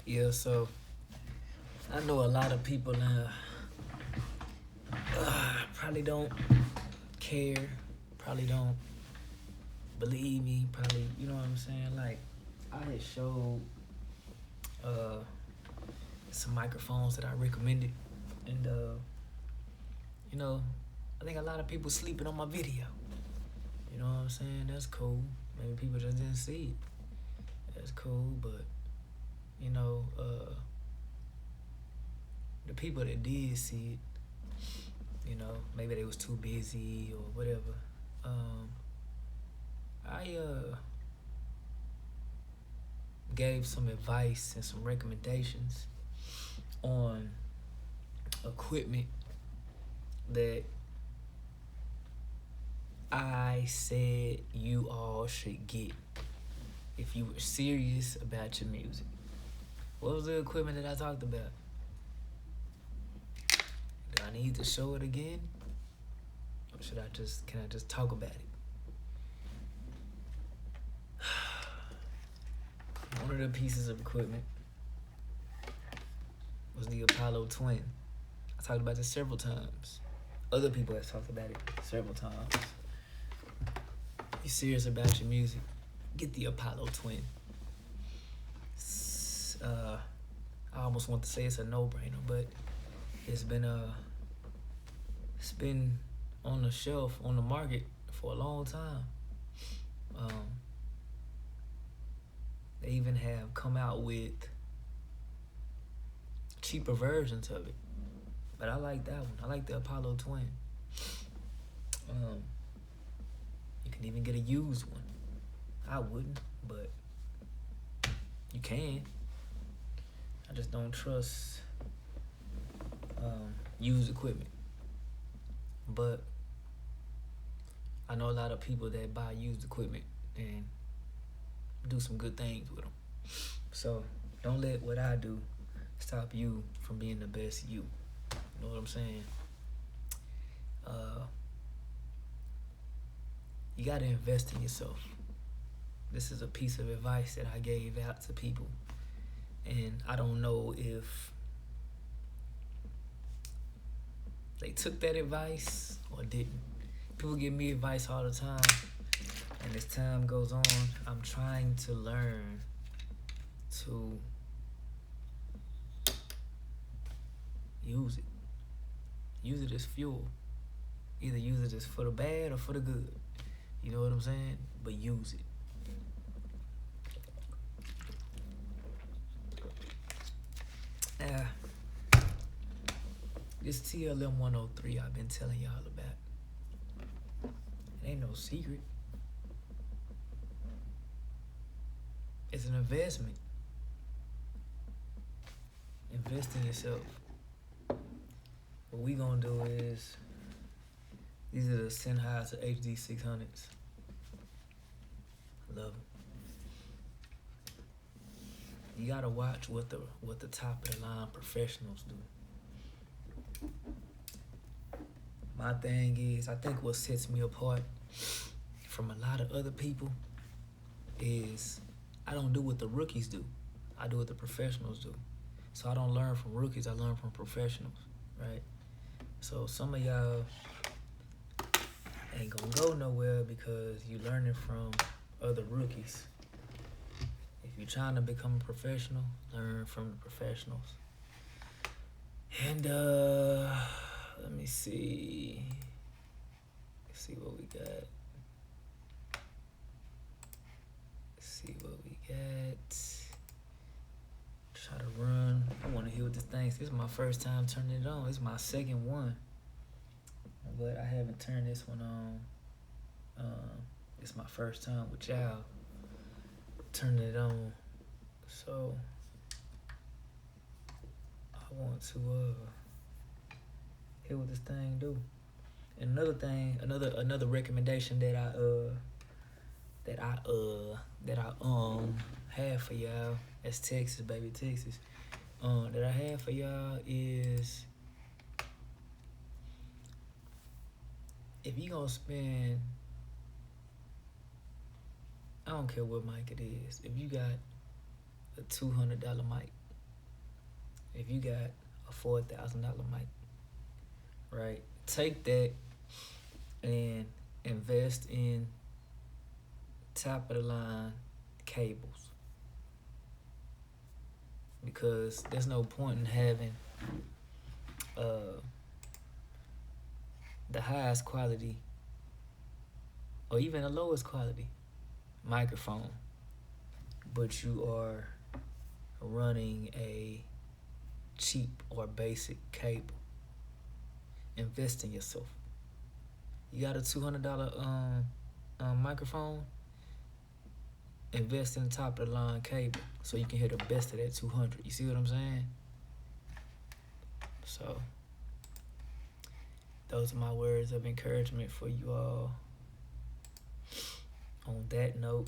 Yeah, so I know a lot of people now probably don't care, probably don't believe me, probably, you know what I'm saying? Like, I had showed uh, some microphones that I recommended, and, you know, I think a lot of people sleeping on my video. You know what I'm saying? That's cool. Maybe people just didn't see it. That's cool, but, you know, the people that did see it, you know, maybe they was too busy or whatever. I gave some advice and some recommendations on equipment that I said you all should get if you were serious about your music. What was the equipment that I talked about? Do I need to show it again? Or can I just talk about it? One of the pieces of equipment was the Apollo Twin. I talked about this several times. Other people have talked about it several times. You serious about your music? Get the Apollo Twin. I almost want to say it's a no-brainer, but it's been on the shelf, on the market for a long time. They even have come out with cheaper versions of it, but I like that one. I like the Apollo Twin. You can even get a used one. I wouldn't, but you can. I just don't trust used equipment. But I know a lot of people that buy used equipment and do some good things with them. So don't let what I do stop you from being the best you. You know what I'm saying? You got to invest in yourself. This is a piece of advice that I gave out to people. And I don't know if they took that advice or didn't. People give me advice all the time. And as time goes on, I'm trying to learn to use it. Use it as fuel. Either use it as for the bad or for the good. You know what I'm saying? But use it. This TLM103 I've been telling y'all about. It ain't no secret. It's an investment. Invest in yourself. What we gonna do is, these are the Sennheiser HD 600s. I love them. You gotta watch what the top of the line professionals do. My thing is, I think what sets me apart from a lot of other people is I don't do what the rookies do. I do what the professionals do. So I don't learn from rookies, I learn from professionals, right? So some of y'all ain't gonna go nowhere because you learning from other rookies. If you're trying to become a professional, learn from the professionals. And let me see. Let's see what we got. Try to run. I want to hear what this thing is. This is my first time turning it on. It's my second one. But I haven't turned this one on. It's my first time with y'all turning it on. So I want to hear what this thing do. And another thing, another recommendation that I have for y'all, that's Texas, baby, Texas. That I have for y'all is, if you gonna spend, I don't care what mic it is, if you got a $200 mic, if you got a $4,000 mic, right? Take that and invest in top of the line cables, because there's no point in having the highest quality or even the lowest quality microphone, but you are running a cheap or basic cable. Invest in yourself. You got a $200 microphone, invest in the top of the line cable so you can hear the best of that 200. You see what I'm saying? So those are my words of encouragement for you all. On that note,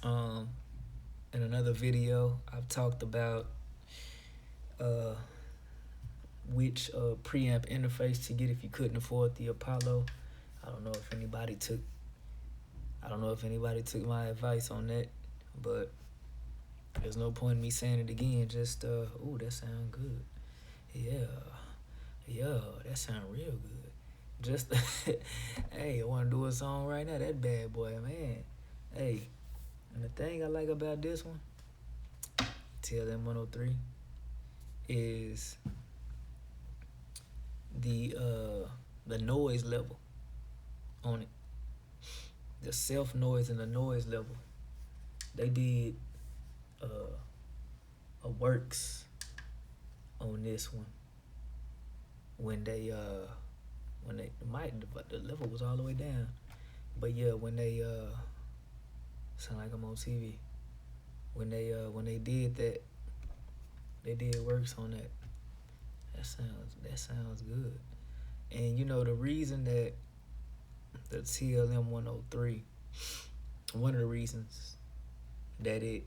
in another video, I've talked about which preamp interface to get if you couldn't afford the Apollo. I don't know if anybody took my advice on that, but there's no point in me saying it again. Just ooh, that sound good. Yeah, that sound real good. Just hey, I want to do a song right now. That bad boy, man. Hey, and the thing I like about this one, TLM103, is the noise level on it. The self noise and the noise level. They did a works on this one when the level was all the way down. But yeah, when they sound like I'm on TV. When they did that, they did works on that. That sounds good. And you know the reason that the TLM103, one of the reasons that it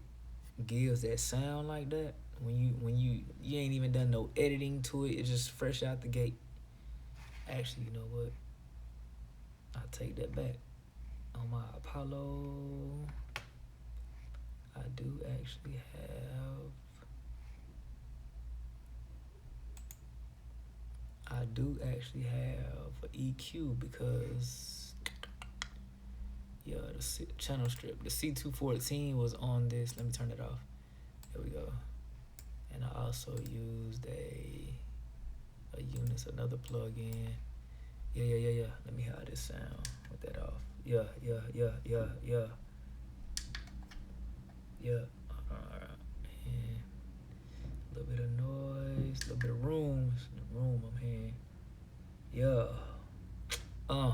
gives that sound like that, when you ain't even done no editing to it, it's just fresh out the gate. Actually, you know what? I'll take that back. On my Apollo, I do actually have an EQ, because yeah, the channel strip, the C214 was on this. Let me turn it off. There we go. And I also used a Unison, another plug-in. Yeah. Let me have this sound with that off. Yeah. Alright. And a little bit of noise, a little bit of room. The room I'm hearing. Yeah. Okay.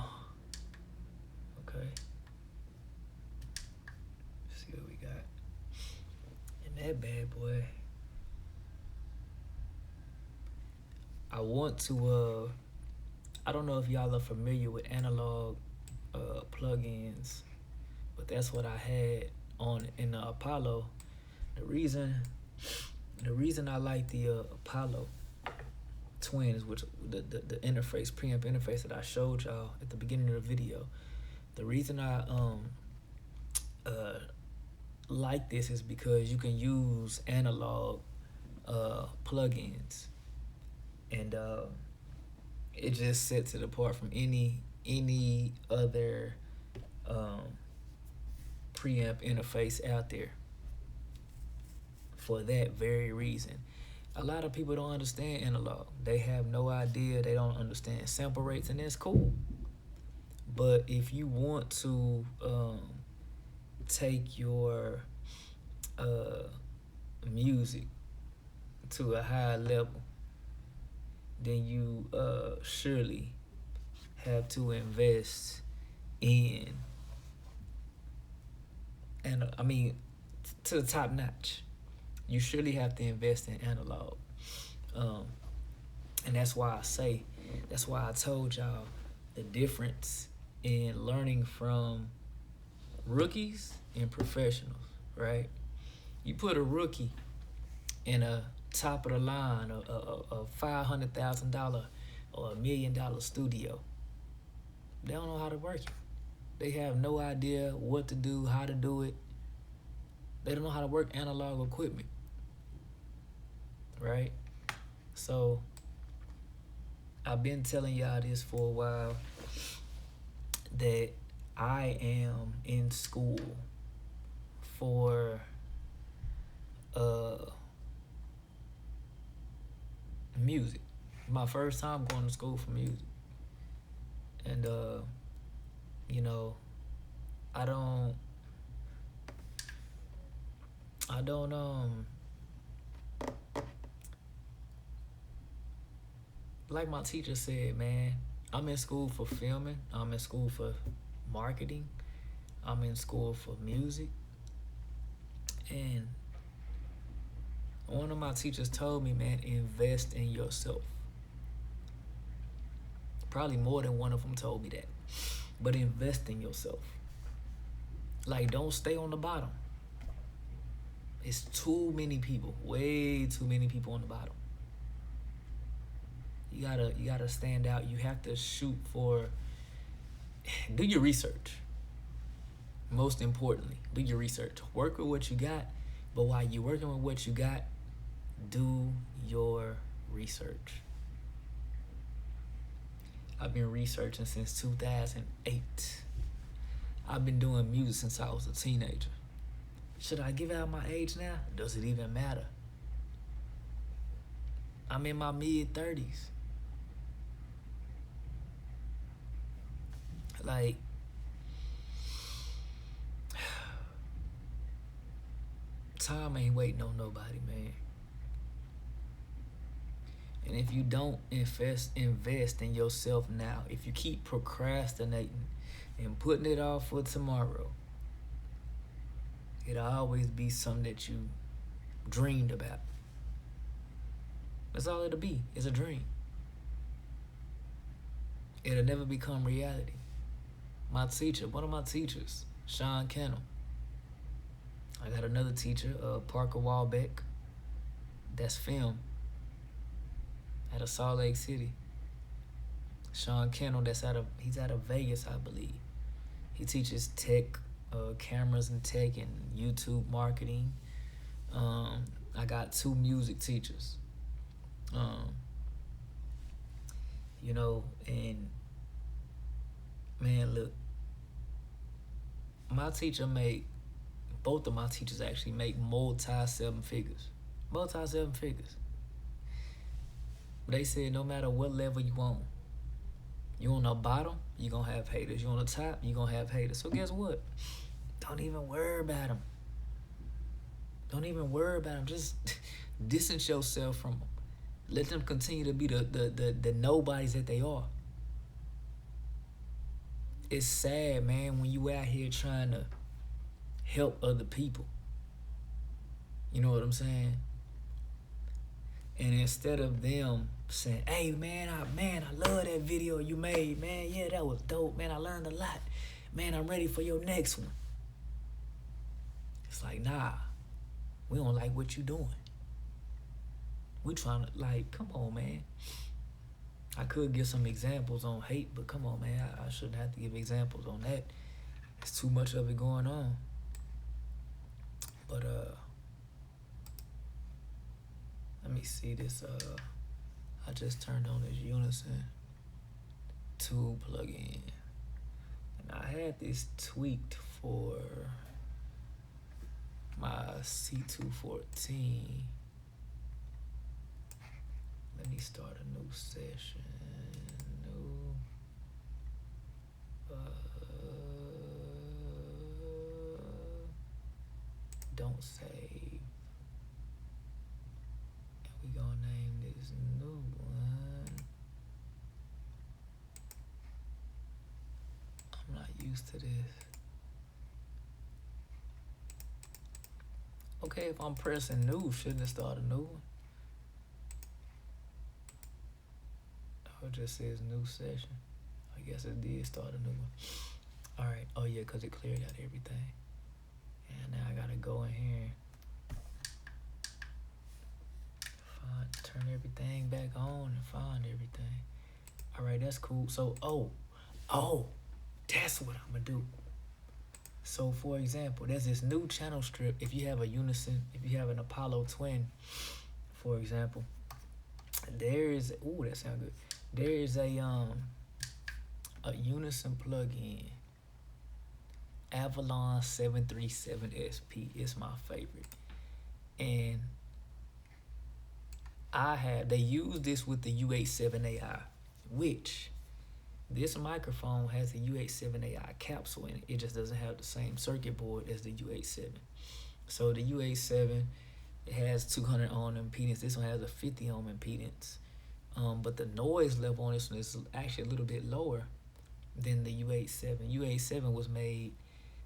Let's see what we got. And that bad boy. I want to I don't know if y'all are familiar with analog plugins, but that's what I had on in the Apollo. The reason I like the Apollo Twins, which the interface, preamp interface that I showed y'all at the beginning of the video, the reason I like this is because you can use analog plugins, and it just sets it apart from any other preamp interface out there. For that very reason, a lot of people don't understand analog. They have no idea. They don't understand sample rates, and that's cool. But if you want to take your music to a higher level, then you surely have to invest in, and I mean, to the top notch. You surely have to invest in analog. And that's why I told y'all the difference in learning from rookies and professionals, right? You put a rookie in a top of the line, a $500,000 or $1 million studio. They don't know how to work it. They have no idea what to do, how to do it. They don't know how to work analog equipment. right? So I've been telling y'all this for a while, that I am in school for music. My first time going to school for music. And you know, I don't like my teacher said, man, I'm in school for filming, I'm in school for marketing, I'm in school for music. And one of my teachers told me, man, invest in yourself. Probably more than one of them told me that. But invest in yourself. Like, don't stay on the bottom. It's too many people, way too many people on the bottom. You gotta stand out. You have to shoot for, do your research. Most importantly, do your research. Work with what you got, but while you're working with what you got, do your research. I've been researching since 2008. I've been doing music since I was a teenager. Should I give out my age now? Does it even matter? I'm in my mid-30s. Like, time ain't waiting on nobody, man. And if you don't invest in yourself now, if you keep procrastinating and putting it off for tomorrow, it'll always be something that you dreamed about. That's all it'll be. It's a dream. It'll never become reality. My teacher, one of my teachers, Sean Kennel. I got another teacher, Parker Walbeck. That's film. Out of Salt Lake City. Sean Kennel, he's out of Vegas, I believe. He teaches tech, cameras and tech and YouTube marketing. I got 2 music teachers. You know, and man, look, both of my teachers actually make multi-7 figures. Multi-7 figures. They said no matter what level you on the bottom, you're going to have haters. You on the top, you're going to have haters. So guess what? Don't even worry about them. Don't even worry about them. Just distance yourself from them. Let them continue to be the nobodies that they are. It's sad, man, when you out here trying to help other people. You know what I'm saying? And instead of them saying, hey, man, I love that video you made, man. Yeah, that was dope, man. I learned a lot. Man, I'm ready for your next one. It's like, nah, we don't like what you doing. We trying to, like, come on, man. I could give some examples on hate, but come on, man. I shouldn't have to give examples on that. There's too much of it going on. But, let me see this. I just turned on this Unison 2 plugin. And I had this tweaked for my C214. Let me start a new session. Don't save. And we gonna name this new one. I'm not used to this. Okay, if I'm pressing new, shouldn't it start a new one? Oh, it just says new session. I guess it did start a new one. Alright, oh yeah, because it cleared out everything. And now I gotta go in here, turn everything back on and find everything. Alright, that's cool. So, that's what I'm gonna do. So, for example, there's this new channel strip. If you have a Unison, if you have an Apollo Twin for example, there is that sounds good. There is a Unison plugin, Avalon 737 SP. It's my favorite, and they use this with the U87AI, which this microphone has a U87AI capsule in it. It just doesn't have the same circuit board as the U87. So the U87, it has 200 ohm impedance. This one has a 50 ohm impedance. But the noise level on this one is actually a little bit lower than the U87. U87 was made,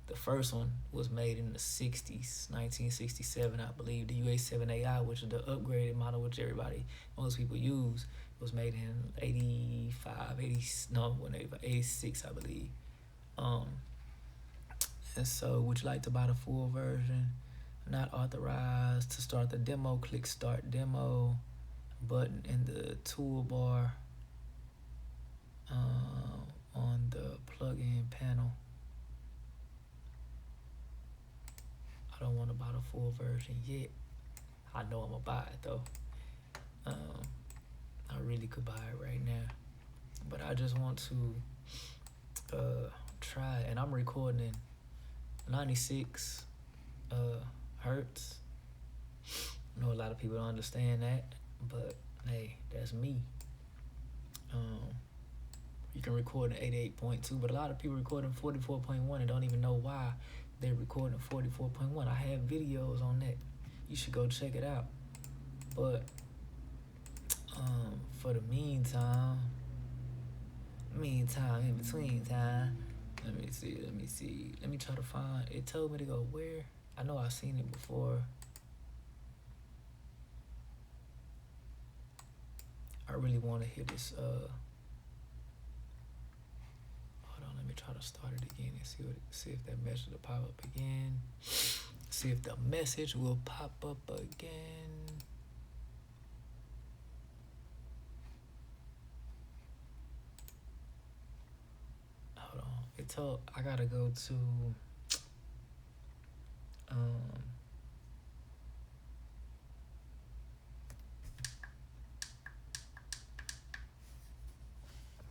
the first one was made in the 60s, 1967, I believe. The U87AI, which is the upgraded model, which most people use, was made in 86, I believe. And so, would you like to buy the full version? Not authorized. To start the demo, click Start Demo button in the toolbar on the plug-in panel. I don't want to buy the full version yet. I know I'm gonna buy it though. I really could buy it right now, but I just want to try it. And I'm recording in 96 hertz. I know a lot of people don't understand that, but hey, that's me. You can record in 88.2, but a lot of people record in 44.1 and don't even know why they're recording 44.1. I have videos on that. You should go check it out. But for the meantime, in between time, let me see. Let me try to find. It told me to go where. I know I've seen it before. I really want to hear this. Hold on, let me try to start it again and see if that message will pop up again. See if the message will pop up again. Hold on. I gotta go to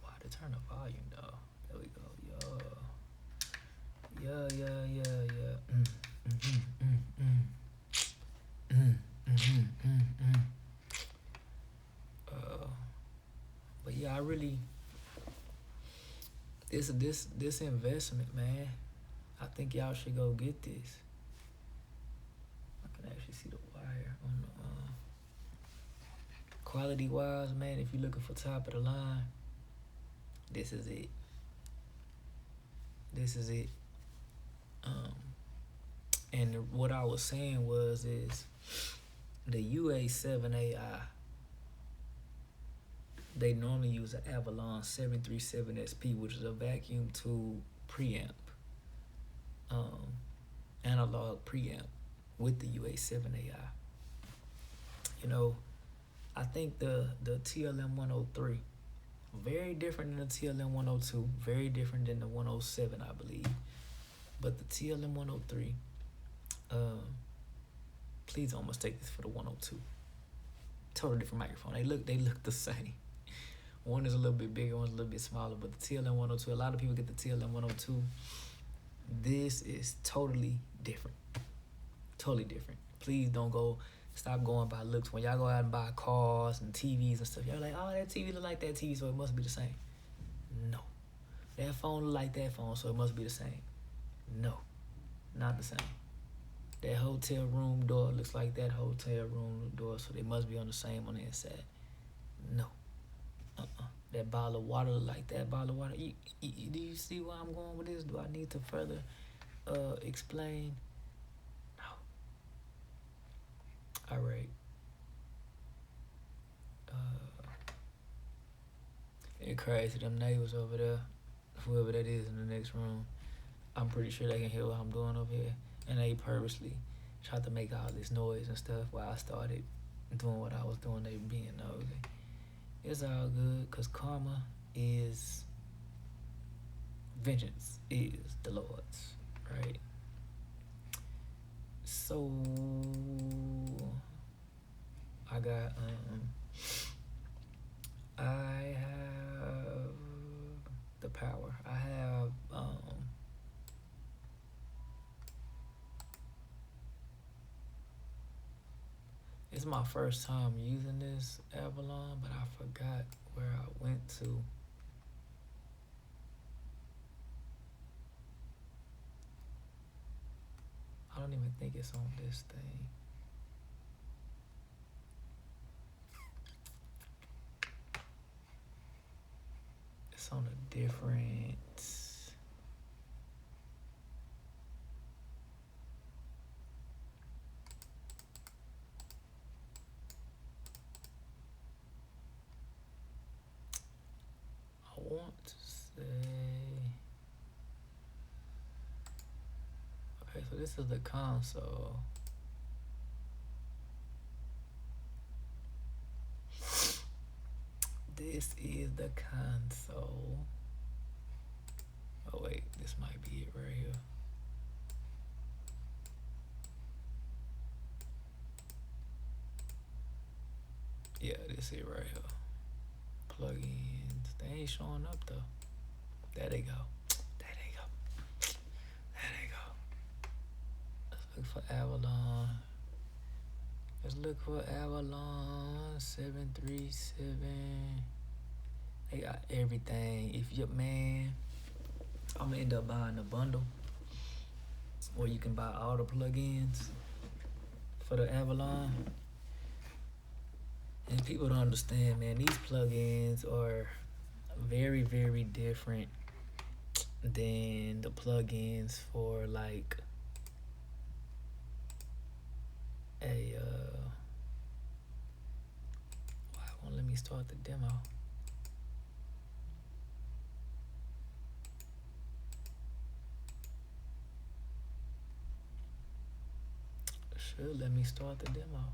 why to turn the volume though? There we go. Yeah. But yeah, I really this investment, man. I think y'all should go get this. I can actually see the wire on the quality wise, man. If you're looking for top of the line, this is it. And what I was saying is the UA7AI, they normally use an Avalon 737 SP, which is a vacuum tube preamp, analog preamp with the UA7AI. You know, I think the TLM103, very different than the TLM102, very different than the 107, I believe. But the TLM103, please don't mistake this for the 102. Totally different microphone. They look the same. One is a little bit bigger, one's a little bit smaller, but the TLM102, a lot of people get the TLM102. This is totally different. Totally different. Please stop going by looks. When y'all go out and buy cars and TVs and stuff, y'all like, oh, that TV look like that TV, so it must be the same. No. That phone look like that phone, so it must be the same. No, not the same. That hotel room door looks like that hotel room door, so they must be on the same on the inside. No. That bottle of water look like that bottle of water. Do you see where I'm going with this? Do I need to further explain? No. All right. It's crazy. Them neighbors over there, whoever that is in the next room, I'm pretty sure they can hear what I'm doing over here. And they purposely tried to make all this noise and stuff while I started doing what I was doing. They being nosy. It's all good, because karma is, vengeance is the Lord's, right? So I got I have the power. I have it's my first time using this Avalon, but I forgot where I went to. I don't even think it's on this thing. It's on a different. I want to say. Okay, so this is the console. This is the console. Oh wait, this might be it right here. Yeah, this is it right here. Plugins. They ain't showing up though. There they go. There they go. There they go. Let's look for Avalon. Let's look for Avalon 737. They got everything. If you man, I'm gonna end up buying a bundle where you can buy all the plugins for the Avalon. And people don't understand, man, these plugins are very, very different than the plugins for like a why won't let me start the demo? Should let me start the demo.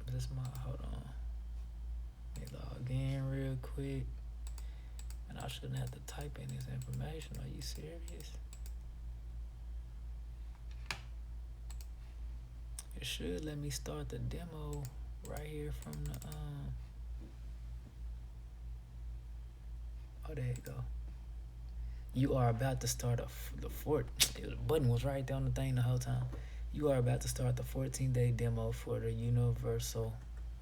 This my hold on. Let me log in real quick. And I shouldn't have to type in this information. Are you serious? It should let me start the demo right here from the oh, there you go. You are about to start the fort. The button was right there on the thing the whole time. You are about to start the 14-day demo for the Universal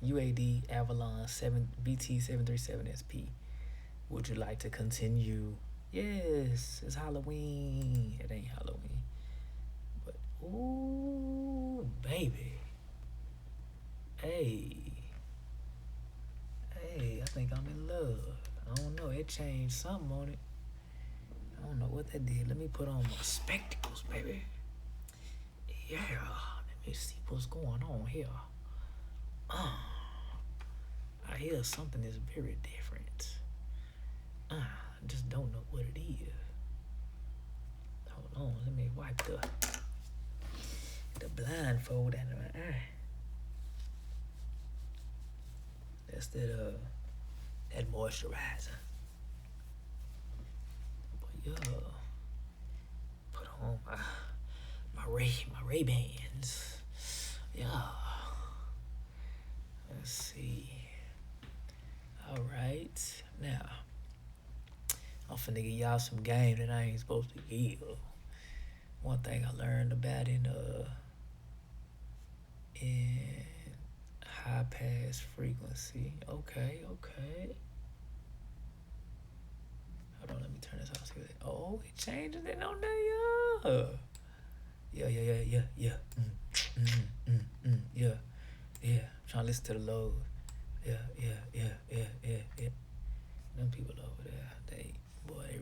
UAD Avalon BT737SP. Would you like to continue? Yes, it's Halloween. It ain't Halloween. But, ooh, baby. Hey. Hey, I think I'm in love. I don't know. It changed something on it. I don't know what that did. Let me put on my spectacles, baby. Yeah, let me see what's going on here. I hear something is very different. I just don't know what it is. Hold on, let me wipe the blindfold out of my eye. That's that moisturizer. But yeah, put on my Ray-Bans. Yeah. Let's see. All right. Now, I'm finna give y'all some game that I ain't supposed to give. One thing I learned about in high pass frequency. Okay. Hold on, let me turn this off. See what oh, it changes it on there. Yeah. Yeah. I'm trying to listen to the load. Yeah. Them people over there, they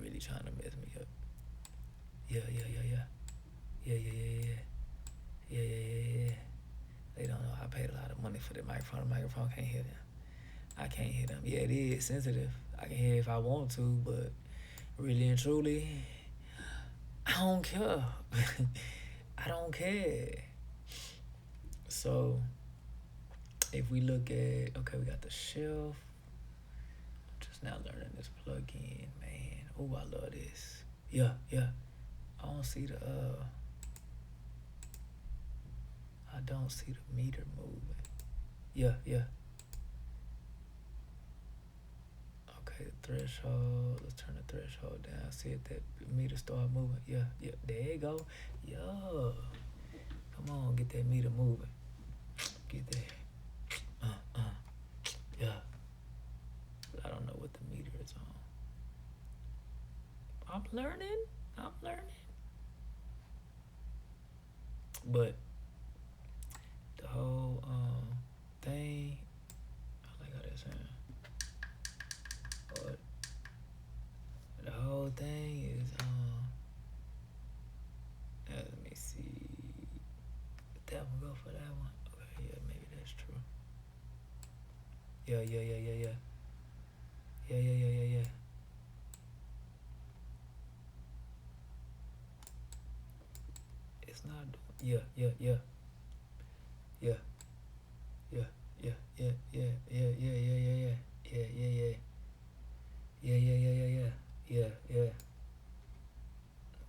really trying to mess me up. Yeah. They don't know I paid a lot of money for the microphone. The microphone can't hear them. I can't hear them. Yeah, it is sensitive. I can hear if I want to, but really and truly, I don't care. I don't care. So, if we look at, okay, we got the shelf. I'm just now learning this plugin, man. Oh, I love this. Yeah. I don't see the, I don't see the meter moving. Yeah. Okay, the threshold. Let's turn the threshold down. See if that meter start moving. Yeah. There you go. Yeah. Come on, get that meter moving. Get there. Yeah. But I don't know what the meter is on. I'm learning. But the whole thing, I like how that sounds. But the whole thing is let me see. Did that one go for that one? Okay, yeah, maybe that's true. Yeah. It's not doing. Yeah.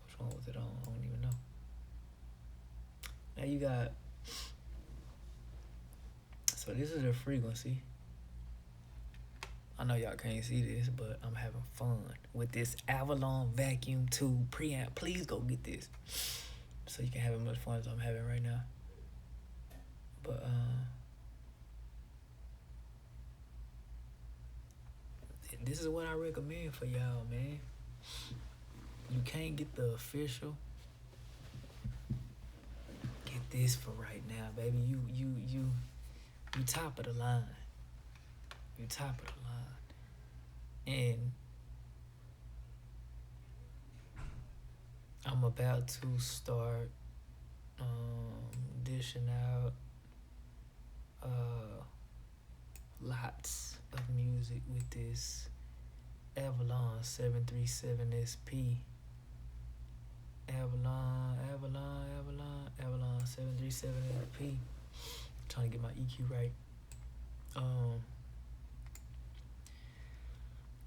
Which one was it on? I don't even know. Now you got. So this is the frequency. I know y'all can't see this, but I'm having fun with this Avalon vacuum tube preamp. Please go get this, so you can have as much fun as I'm having right now. But this is what I recommend for y'all, man. You can't get the official. Get this for right now, baby. You top of the line. You top of the line. And I'm about to start dishing out lots of music with this Avalon 737 SP. Avalon 737 SP. Trying to get my EQ right.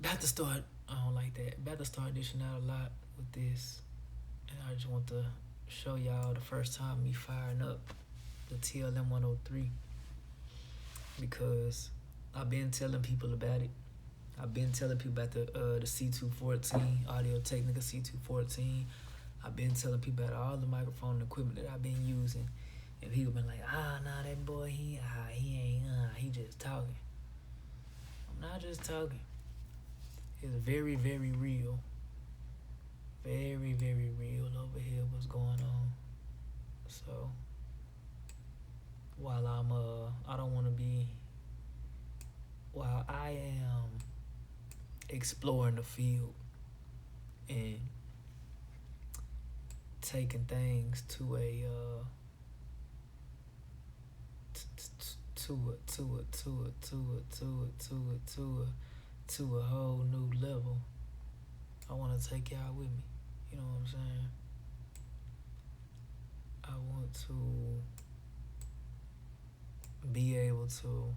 About to start, I don't like that. About to start dishing out a lot with this. And I just want to show y'all the first time me firing up the TLM103. Because I've been telling people about it. I've been telling people about the C214, Audio-Technica C214. I've been telling people about all the microphone equipment that I've been using. And people been like, nah, that boy, he just talking. I'm not just talking. It's very, very real. Very, very real over here what's going on. So, while I am exploring the field and taking things to a to a whole new level. I want to take y'all with me. You know what I'm saying? I want to be able to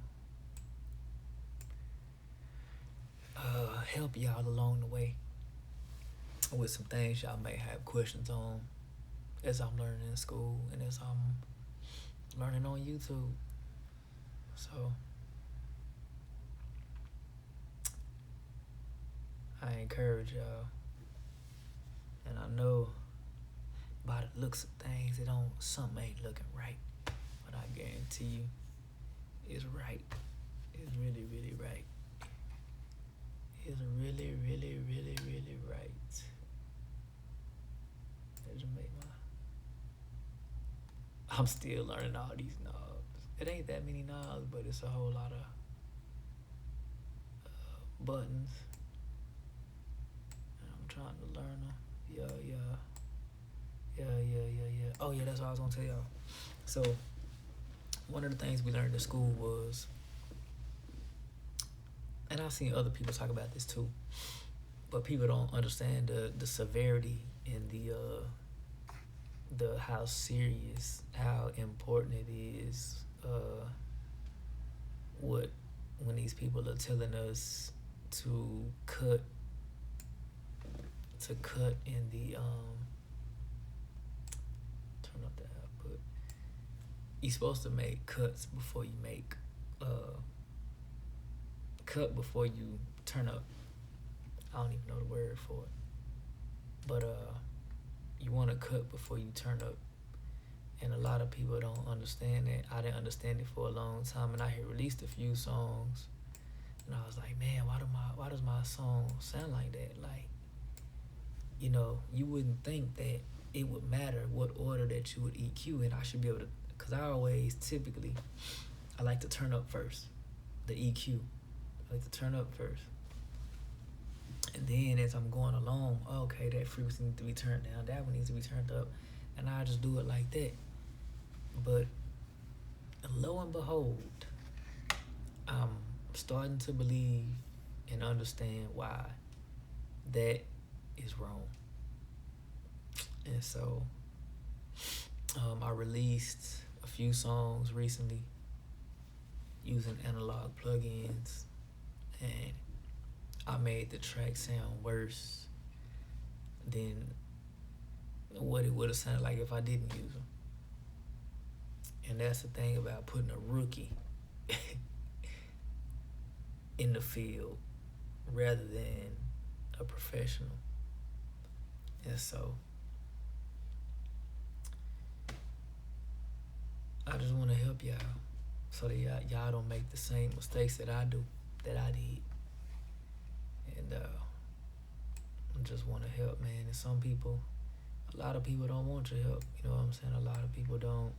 help y'all along the way with some things y'all may have questions on as I'm learning in school and as I'm learning on YouTube. So I encourage y'all, and I know by the looks of things, something ain't looking right, but I guarantee you, it's right. It's really, really right. It's really, really, really, really right. I'm still learning all these knobs. It ain't that many knobs, but it's a whole lot of buttons. And I'm trying to learn them. Yeah. Oh yeah, that's what I was gonna tell y'all. So, one of the things we learned in school was, and I've seen other people talk about this too, but people don't understand the severity and the how serious, how important it is, when these people are telling us to cut in the turn up the output, you're supposed to make cuts before you make cut before you turn up. I don't even know the word for it, but you want to cut before you turn up, and a lot of people don't understand that. I didn't understand it for a long time, and I had released a few songs, and I was like, man, why does my song sound like that? Like, you know, you wouldn't think that it would matter what order that you would EQ, and I should be able to, because I always typically I like to turn up first, the EQ. I like to turn up first. And then as I'm going along, okay, that frequency needs to be turned down, that one needs to be turned up, and I just do it like that. But lo and behold, I'm starting to believe and understand why that is wrong. And so I released a few songs recently using analog plugins, and I made the track sound worse than what it would have sounded like if I didn't use them. And that's the thing about putting a rookie in the field rather than a professional. And so I just want to help y'all so that y'all don't make the same mistakes that I did. And I just want to help, man. And some people, a lot of people don't want your help. You know what I'm saying? A lot of people don't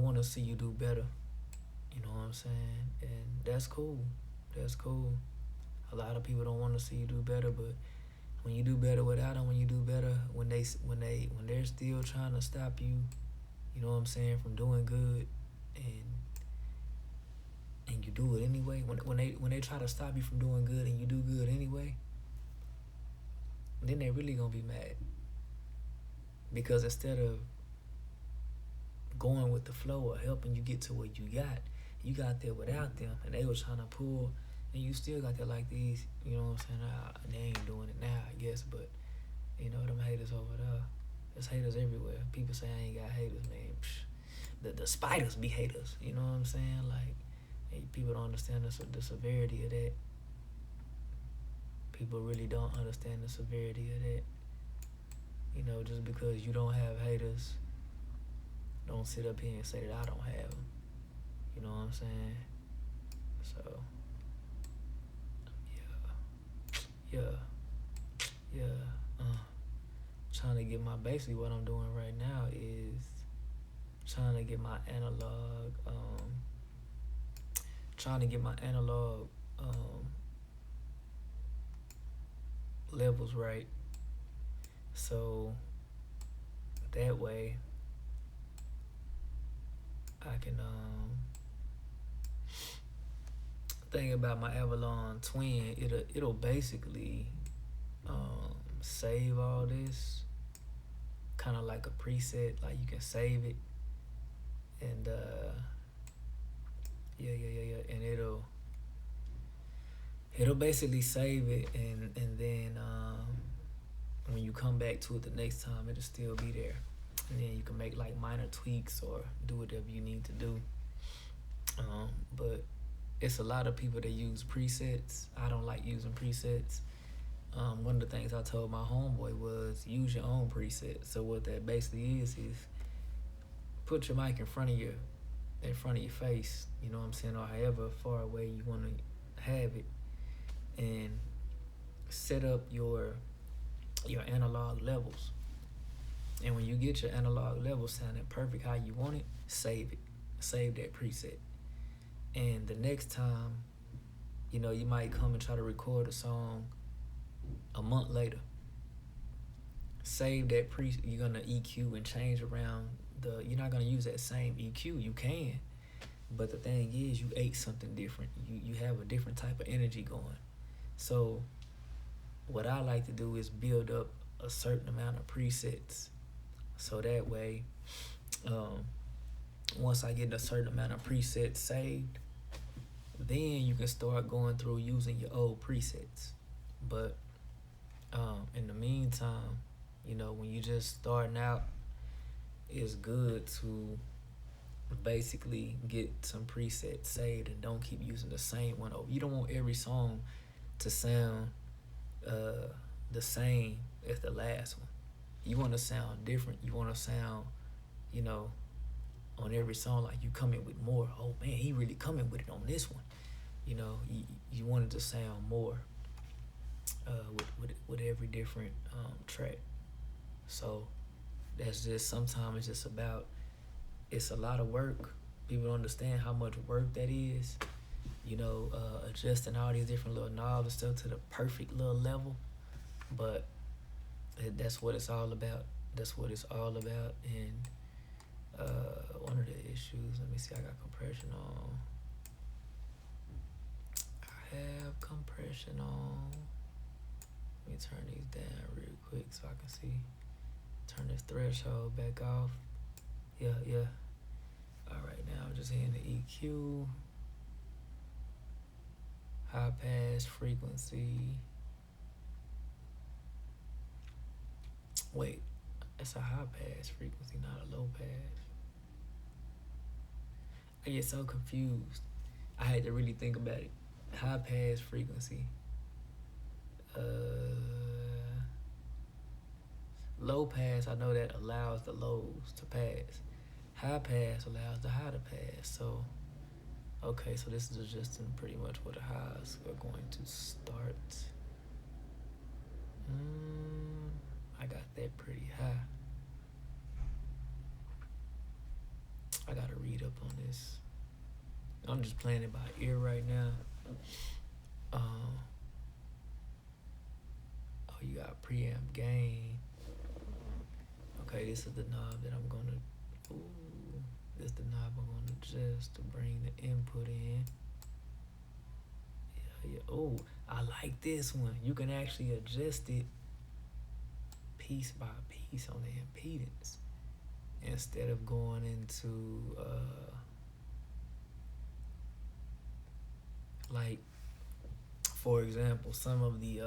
want to see you do better. You know what I'm saying? And that's cool. A lot of people don't want to see you do better, but when you do better without them, when you do better, when they're still trying to stop you, you know what I'm saying, from doing good, and you do it anyway. When they try to stop you from doing good and you do good anyway, then they really gonna be mad. Because instead of going with the flow or helping you get to where you got there without them, and they were trying to pull, and you still got there like these, you know what I'm saying? They ain't doing it now, I guess, but you know, them haters over there, there's haters everywhere. People say I ain't got haters, man. The spiders be haters, you know what I'm saying? Like, people don't understand the severity of that. People really don't understand the severity of that. You know, just because you don't have haters, don't sit up here and say that I don't have them. You know what I'm saying? So, yeah. Trying to get basically what I'm doing right now is trying to get my analog levels right. So that way I can thing about my Avalon Twin, it'll basically save all this kind of like a preset, like you can save it, and and it'll basically save it, and then when you come back to it the next time, it'll still be there, and then you can make like minor tweaks or do whatever you need to do. But it's a lot of people that use presets. I don't like using presets. One of the things I told my homeboy was use your own preset. So what that basically is put your mic in front of your face, you know what I'm saying, or however far away you want to have it, and set up your analog levels. And when you get your analog levels sounding perfect how you want it, save that preset. And the next time, you know, you might come and try to record a song a month later. Save that you're gonna EQ and change around you're not gonna use that same EQ. You can, but the thing is, you ate something different. You have a different type of energy going. So what I like to do is build up a certain amount of presets, so that way, once I get a certain amount of presets saved, then you can start going through using your old presets. But in the meantime, When you just starting out, it's good to basically get some presets saved and don't keep using the same one over. You don't want every song to sound the same as the last one. You want to sound different. You want to sound, on every song, like you coming with more. Oh man, he really coming with it on this one. You want it to sound more with every different track. So that's just, sometimes it's just about, it's a lot of work. People don't understand how much work that is. Adjusting all these different little knobs and stuff to the perfect little level. But that's what it's all about. That's what it's all about. And one of the issues, let me see, I got compression on. I have compression on. Let me turn these down real quick so I can see. Turn this threshold back off. Yeah. Alright, now I'm just hitting the EQ. High pass frequency. Wait, that's a high pass frequency, not a low pass. I get so confused. I had to really think about it. High pass frequency. Low pass, I know that allows the lows to pass. High pass allows the high to pass. So, okay, so this is adjusting pretty much where the highs are going to start. I got that pretty high. I gotta read up on this. I'm just playing it by ear right now. Oh, you got preamp gain. Okay, this is the knob that I'm gonna. This is the knob I'm gonna adjust to bring the input in. Yeah. Oh, I like this one. You can actually adjust it piece by piece on the impedance instead of going into like, for example, some of the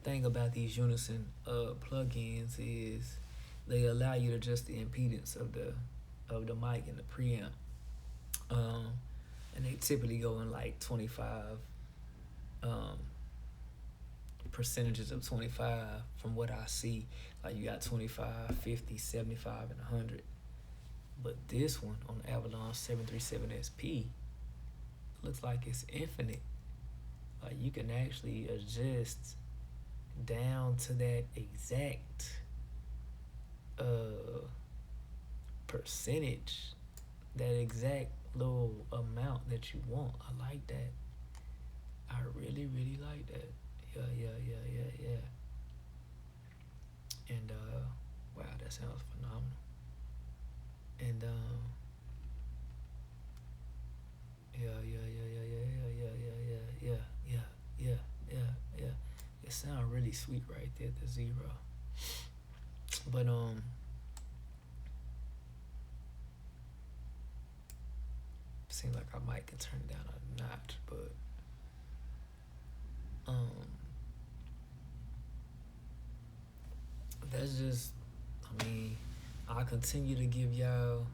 thing about these Unison plugins is they allow you to adjust the impedance of the mic and the preamp, and they typically go in like 25 percentages of 25 from what I see. Like you got 25, 50, 75, and 100. But this one on the Avalon 737 SP looks like it's infinite. Like you can actually adjust down to that exact percentage, that exact little amount that you want. I like that. I really, really like that. Yeah. And wow, that sounds phenomenal. And yeah. It sounds really sweet right there at the 0. But seems like I might can turn it down a notch, but that's just, I mean, I'll continue to give y'all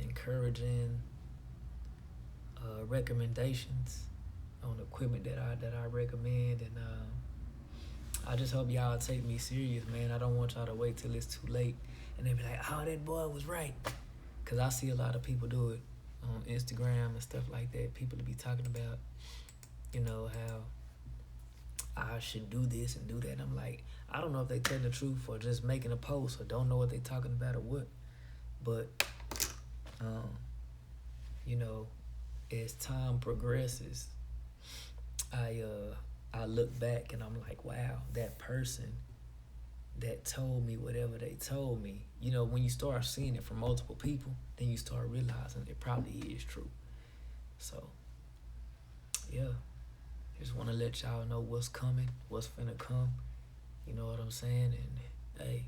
encouraging recommendations on equipment that I recommend, and I just hope y'all take me serious, man. I don't want y'all to wait till it's too late and they be like, oh, that boy was right. Because I see a lot of people do it on Instagram and stuff like that. People to be talking about, how I should do this and do that. And I'm like, I don't know if they tell the truth or just making a post or don't know what they talking about or what. But, as time progresses, I look back and I'm like, wow, that person that told me whatever they told me, when you start seeing it from multiple people, then you start realizing it probably is true. So, yeah, just want to let y'all know what's coming, what's finna come. You know what I'm saying? And hey,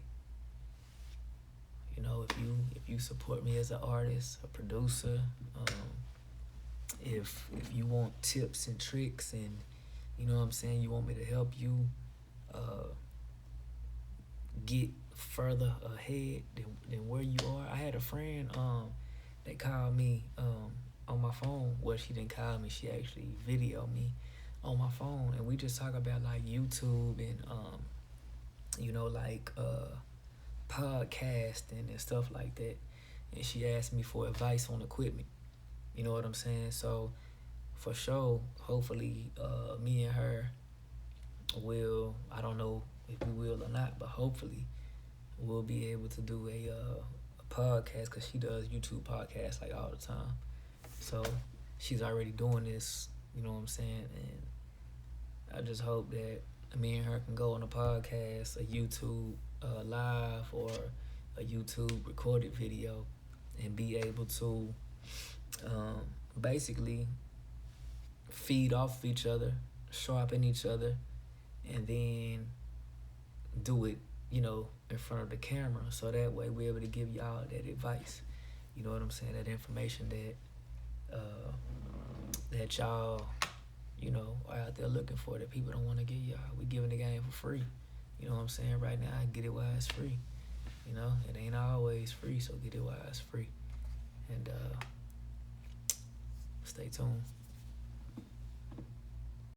if you support me as an artist, a producer, if you want tips and tricks and you know what I'm saying, you want me to help you get further ahead than where you are. I had a friend that called me on my phone. Well, she didn't call me, she actually videoed me on my phone, and we just talk about like YouTube and like podcasting and stuff like that. And she asked me for advice on equipment. You know what I'm saying? So for sure, hopefully, me and her will, I don't know if we will or not, but hopefully we'll be able to do a podcast, because she does YouTube podcasts like all the time. So she's already doing this, you know what I'm saying? And I just hope that me and her can go on a podcast, a YouTube live, or a YouTube recorded video, and be able to basically feed off of each other, sharpen each other, and then do it, in front of the camera. So that way we're able to give y'all that advice. You know what I'm saying? That information that y'all, are out there looking for, that people don't want to give y'all. We giving the game for free. You know what I'm saying? Right now, get it while it's free. It ain't always free, so get it while it's free. And stay tuned.